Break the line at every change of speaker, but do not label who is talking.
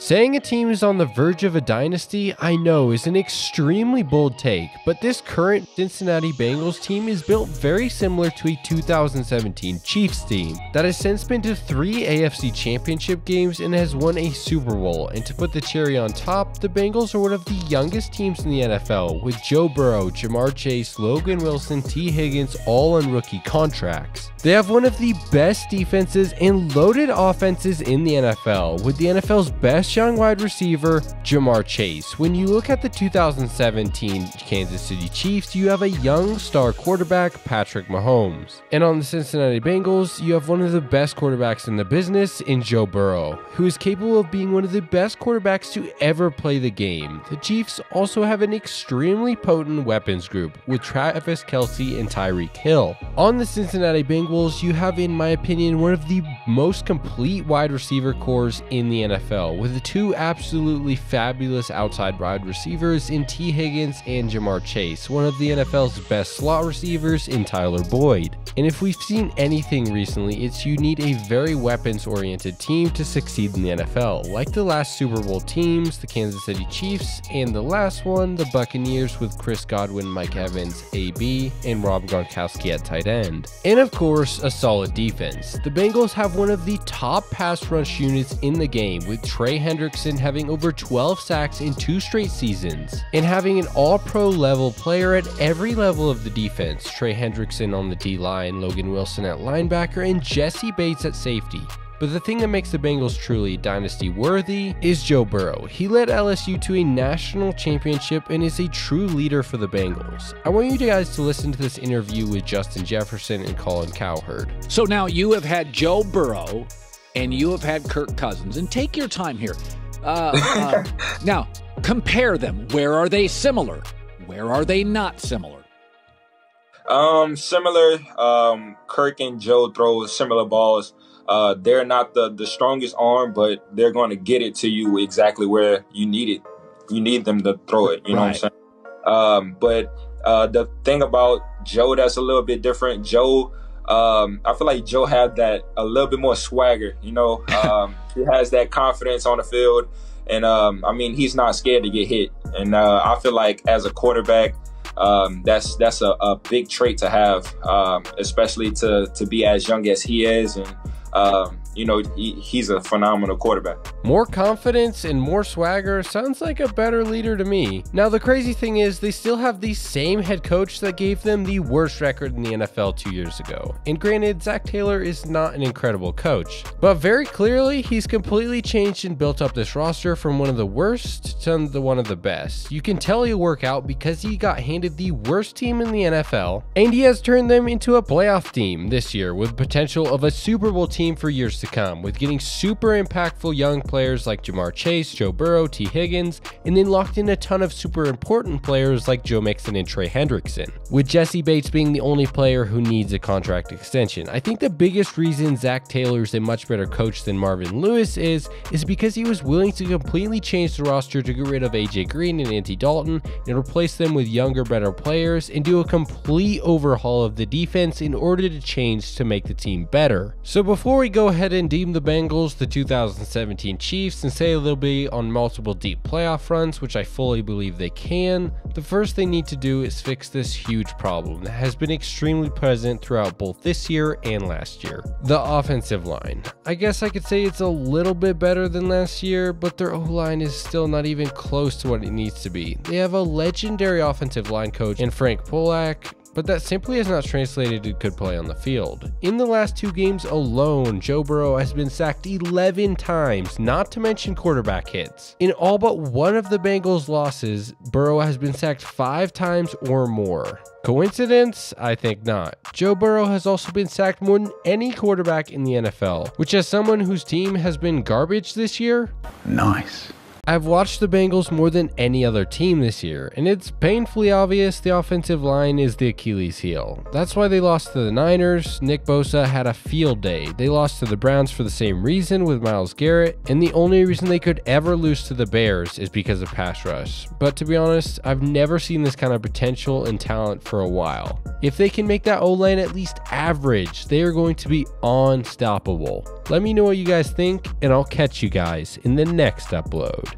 Saying a team is on the verge of a dynasty, I know, is an extremely bold take, but this current Cincinnati Bengals team is built very similar to a 2017 Chiefs team that has since been to 3 AFC Championship games and has won a Super Bowl. And to put the cherry on top, the Bengals are one of the youngest teams in the NFL, with Joe Burrow, Jamar Chase, Logan Wilson, T. Higgins all on rookie contracts. They have one of the best defenses and loaded offenses in the NFL, with the NFL's best young wide receiver, Jamar Chase. When you look at the 2017 Kansas City Chiefs, you have a young star quarterback, Patrick Mahomes. And on the Cincinnati Bengals, you have one of the best quarterbacks in the business in Joe Burrow, who is capable of being one of the best quarterbacks to ever play the game. The Chiefs also have an extremely potent weapons group with Travis Kelce and Tyreek Hill. On the Cincinnati Bengals, you have, in my opinion, one of the most complete wide receiver cores in the NFL, with the two absolutely fabulous outside wide receivers in T. Higgins and Jamar Chase, one of the NFL's best slot receivers in Tyler Boyd. And if we've seen anything recently, it's you need a very weapons-oriented team to succeed in the NFL, like the last Super Bowl teams, the Kansas City Chiefs, and the last one, the Buccaneers, with Chris Godwin, Mike Evans, AB, and Rob Gronkowski at tight end. And of course, a solid defense. The Bengals have one of the top pass rush units in the game, with Trey Hendrickson having over 12 sacks in 2 straight seasons, and having an all-pro level player at every level of the defense. Trey Hendrickson on the D-line, Logan Wilson at linebacker, and Jesse Bates at safety. But the thing that makes the Bengals truly dynasty worthy is Joe Burrow. He led LSU to a national championship and is a true leader for the Bengals. I want you guys to listen to this interview with Justin Jefferson and Colin Cowherd.
So now you have had Joe Burrow and you have had Kirk Cousins, and take your time here. Now, compare them. Where are they similar? Where are they not similar?
Similar. Kirk and Joe throw similar balls. They're not the strongest arm, but they're going to get it to you exactly where you need it. You need them to throw it. You know what I'm saying? But the thing about Joe that's a little bit different, Joe, I feel like Joe had that a little bit more swagger. You know, he has that confidence on the field, and I mean, he's not scared to get hit. And I feel like as a quarterback, that's a big trait to have, especially to be as young as he is. And you know, he's a phenomenal quarterback.
More confidence and more swagger sounds like a better leader to me. Now, the crazy thing is they still have the same head coach that gave them the worst record in the NFL 2 years ago. And granted, Zach Taylor is not an incredible coach, but very clearly he's completely changed and built up this roster from one of the worst to one of the best. You can tell he'll work out because he got handed the worst team in the NFL, and he has turned them into a playoff team this year with potential of a Super Bowl team for years to come, with getting super impactful young players like Jamar Chase, Joe Burrow, T. Higgins, and then locked in a ton of super important players like Joe Mixon and Trey Hendrickson, with Jesse Bates being the only player who needs a contract extension. I think the biggest reason Zach Taylor's a much better coach than Marvin Lewis is because he was willing to completely change the roster to get rid of AJ Green and Andy Dalton and replace them with younger, better players and do a complete overhaul of the defense in order to change to make the team better. So before we go ahead and deem the Bengals the 2017 Chiefs and say a little bit on multiple deep playoff runs, which I fully believe they can, the first they need to do is fix this huge problem that has been extremely present throughout both this year and last year. The offensive line. I guess I could say it's a little bit better than last year, but their O-line is still not even close to what it needs to be. They have a legendary offensive line coach in Frank Polak, but that simply has not translated to good play on the field. In the last 2 games alone, Joe Burrow has been sacked 11 times, not to mention quarterback hits. In all but one of the Bengals' losses, Burrow has been sacked 5 times or more. Coincidence? I think not. Joe Burrow has also been sacked more than any quarterback in the NFL, which as someone whose team has been garbage this year,
nice.
I've watched the Bengals more than any other team this year, and it's painfully obvious the offensive line is the Achilles heel. That's why they lost to the Niners. Nick Bosa had a field day. They lost to the Browns for the same reason with Myles Garrett, and the only reason they could ever lose to the Bears is because of pass rush. But to be honest, I've never seen this kind of potential and talent for a while. If they can make that O-line at least average, they are going to be unstoppable. Let me know what you guys think, and I'll catch you guys in the next upload.